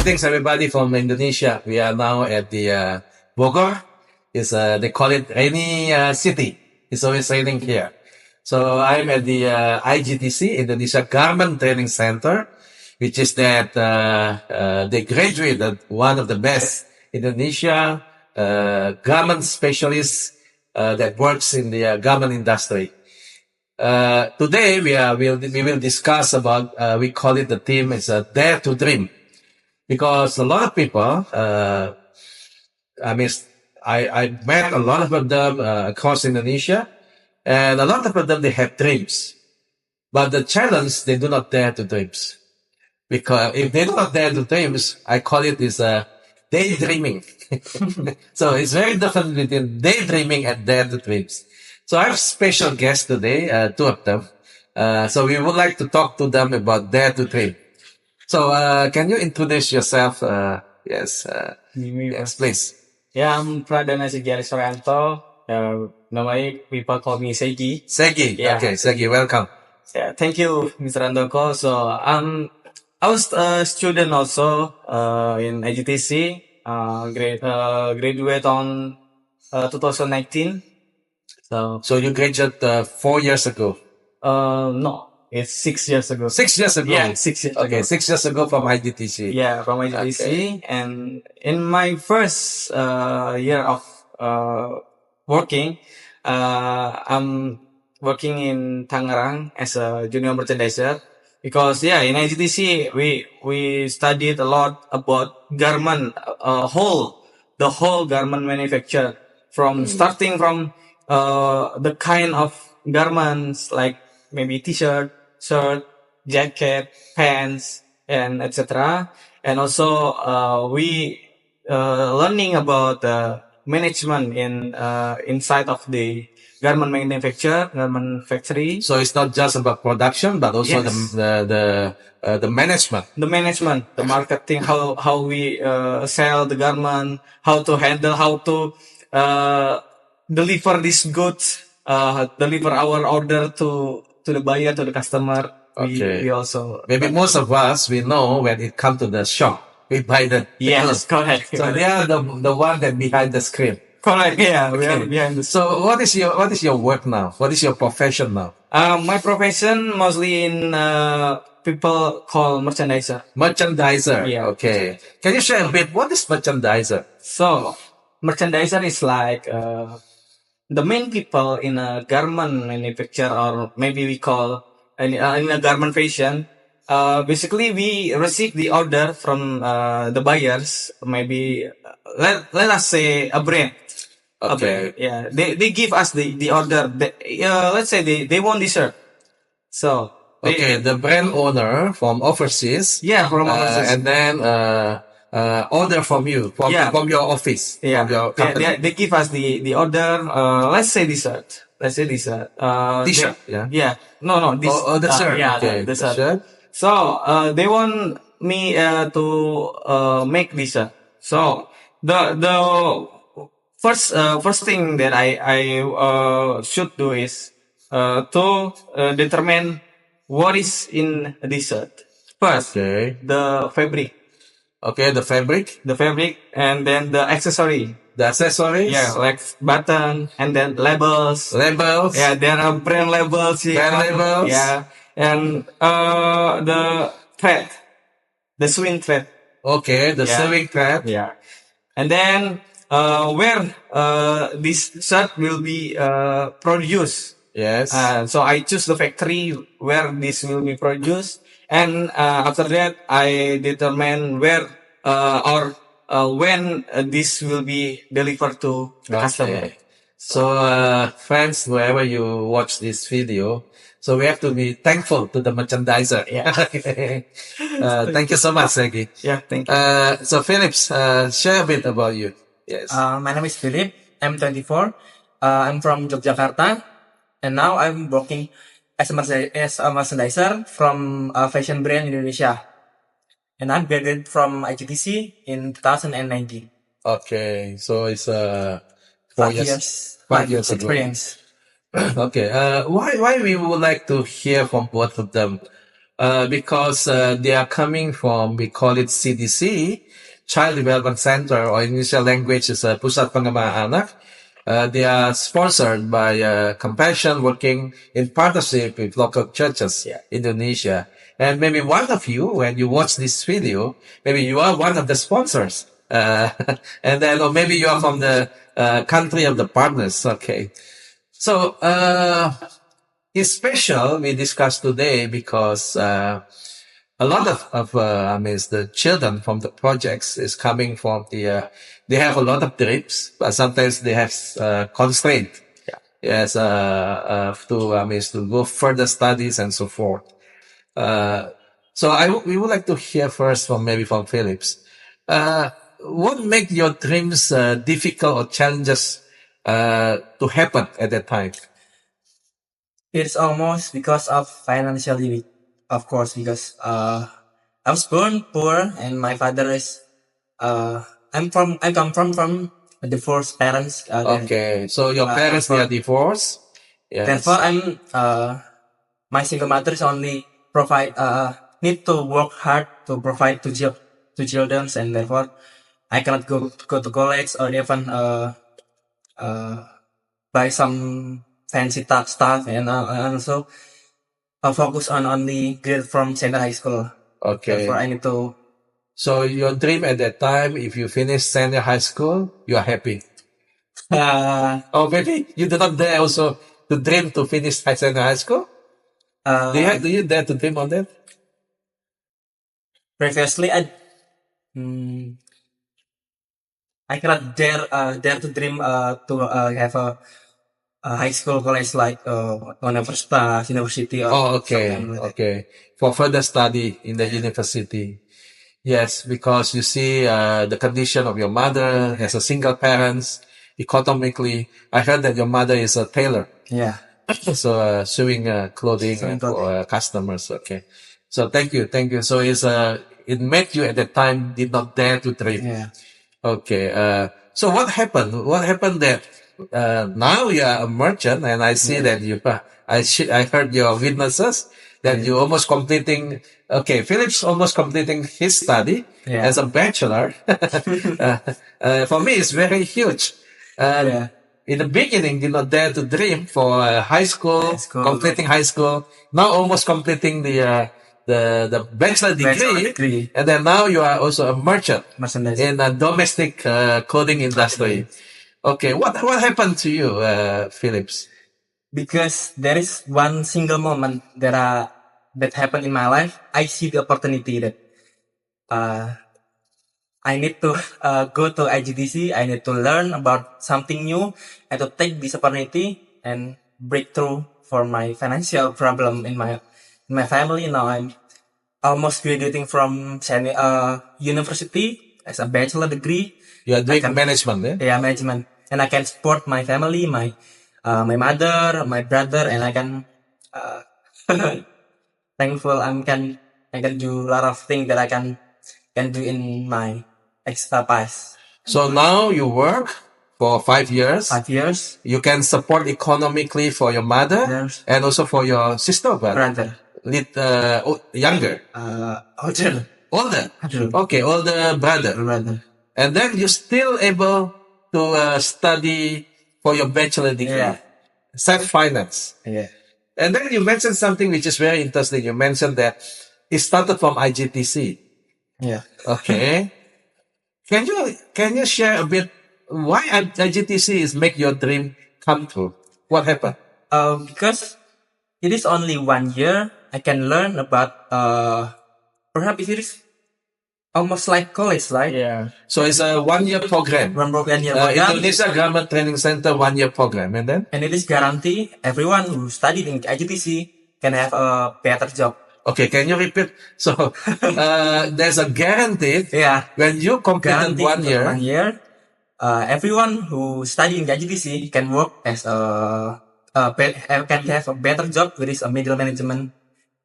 Greetings, everybody from Indonesia. We are now at the Bogor. They call it rainy city. It's always raining here. So I'm at the IGTC, Indonesia Garment Training Center, which is that they graduated one of the best Indonesia garment specialists that works in the garment industry. Today we will discuss about we call it the theme is Dare to Dream, because a lot of people I mean I met a lot of them across Indonesia, and a lot of them they have dreams, but the challenge they do not dare to dreams, because if they do not dare to dreams, I call it is daydreaming. So it's very different between daydreaming and dare to dreams. So I have special guests today, two of them. So we would like to talk to them about Dare to Dream. So can you introduce yourself? Yes, please. Yeah, I'm Pradana Sigari Soryanto. Normally people call me Segi. Segi. Yeah. Okay, Segi, welcome. Yeah, thank you, Mr. Andoko. So I was a student also in IGTC. Graduate on 2019. So you graduated 4 years ago? No, it's 6 years ago. 6 years ago? Yeah, 6 years ago. Okay, 6 years ago from IGTC. Yeah, from IGTC. Okay. And in my first year of working, I'm working in Tangerang as a junior merchandiser. Because in IGTC we studied a lot about garment, the whole garment manufacture, from starting from the kind of garments like maybe t-shirt, shirt, jacket, pants, and etc. And also we learning about the management inside of the garment manufacture, garment factory. So it's not just about production, but also Yes. the management. The management, the marketing, how we sell the garment, how to handle, how to deliver these goods, deliver our order to the buyer, to the customer. Okay. We also Maybe most of us, we know when it comes to the shop, we buy the yes, correct. So they are the one that behind the screen. Correct. Yeah, we are behind the. So what is your work now? What is your profession now? My profession mostly in people call merchandiser. Merchandiser. Yeah. Okay. Can you share a bit? What is merchandiser? So merchandiser is like the main people in a garment manufacture, or maybe we call in a garment fashion. Basically, we receive the order from the buyers. Maybe let us say a brand. Okay. Yeah, they give us the order. Let's say they want this shirt. So the brand owner from overseas. Yeah, from overseas. And then order from you from your office. Yeah, from your company. they give us the order. Let's say this shirt. T-shirt. Yeah. No. This. The shirt. Yeah, okay. the shirt. So they want me to make this shirt. So the first thing that I should do is to determine what is in this shirt. First, the fabric. Okay, the fabric, and then the accessory. The accessories? Yeah, like button, and then labels. Labels? Yeah, there are brand labels here. Brand labels? Yeah, and the thread, the sewing thread. Okay, the sewing thread. Yeah, and then where this shirt will be produced. Yes. So I choose the factory where this will be produced, and after that I determine where or when this will be delivered to the customer. So friends, wherever you watch this video, so we have to be thankful to the merchandiser. Yeah. Thank you so much, Segi. Yeah, thank you. So Phillips, share a bit about you. Yes. My name is Philip. I'm 24. I'm from Yogyakarta, and now I'm working as a merchandiser from a fashion brand in Indonesia. And I'm graduated from IGTC in 2019. Okay, so it's 5 years. 5 years experience. Okay. Why we would like to hear from both of them because they are coming from, we call it CDC, Child Development Center, or Indonesia language is Pusat Pengembangan Anak. They are sponsored by Compassion, working in partnership with local churches in Indonesia. And maybe one of you, when you watch this video, maybe you are one of the sponsors. And then, or maybe you are from the country of the partners. Okay. So, it's special we discussed today because, a lot of the children from the projects is coming from they have a lot of dreams, but sometimes they have, constraint. Yes, to go further studies and so forth. So we would like to hear first from Philips. What make your dreams, difficult or challenges, to happen at that time? It's almost because of financially, of course, because I was born poor and my father is I come from divorced parents. Okay, so your parents, they are divorced. Yes. Therefore, my single mother is only need to work hard to provide to children, and therefore I cannot go to college or even buy some fancy stuff, and also focus on only grade from senior high school. Okay. Therefore, I need to. So your dream at that time, if you finish senior high school, you are happy. Or maybe you do not dare also to dream to finish senior high school. Do you dare to dream on that? Previously, I cannot dare to dream to have a high school, college like university or okay, something like that. Okay. For further study in the university. Yes, because you see the condition of your mother as a single parent, economically. I heard that your mother is a tailor. Yeah. So sewing clothing for customers. Okay. So thank you. So it made you at that time did not dare to dream. Yeah. Okay. So what happened? What happened that now you are a merchant, and I see that you. I heard your witnesses that you almost completing. Okay, Philip's almost completing his study as a bachelor. For me, it's very huge. In the beginning, did not dare to dream for high school, completing high school. Now almost completing the bachelor degree, and then now you are also a merchant in a domestic clothing industry. Okay, what happened to you, Philips? Because there is one single moment that happened in my life. I see the opportunity that I need to go to IGTC. I need to learn about something new and to take this opportunity and break through for my financial problem in my family. Now I'm almost graduating from university as a bachelor degree. You are doing management, Yeah, management, and I can support my family, my mother, my brother, and I can thankful I can do a lot of things that I can do in my extra past. So now you work for 5 years. 5 years. You can support economically for your mother and also for your sister, brother. Younger. Older. Okay, older brother. And then you're still able to study for your bachelor degree. Self-finance. Yeah. And then you mentioned something which is very interesting. You mentioned that it started from IGTC. Yeah. Okay. Can you share a bit why IGTC is make your dream come true? What happened? Because it is only 1 year. I can learn about perhaps it is almost like college, right? Yeah. So it's a 1 year program. Indonesia Grammar Training Center 1 year program, and then? And it is guarantee everyone who studied in IGTC can have a better job. Okay, can you repeat? So there's a guarantee. When you completed 1 year. 1 year, everyone who studied in IGTC can work as can have a better job, which is a middle management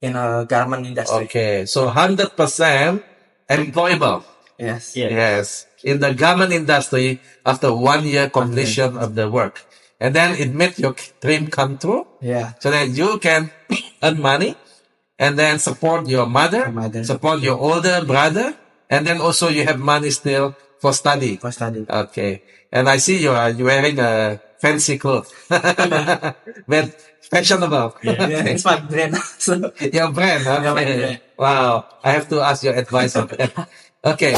in a garment industry. Okay, so 100% employable. Yes. In the garment industry after 1 year completion of the work. And then it made your dream come true. Yeah. So that you can earn money and then support your mother, Mother. support your older brother, and then also you have money still for study. For study. Okay. And I see you are wearing a fancy clothes. But fashionable. Yeah, it's my brand. So, Your brand, huh? Yeah, my brand. Wow. I have to ask your advice on that. Okay.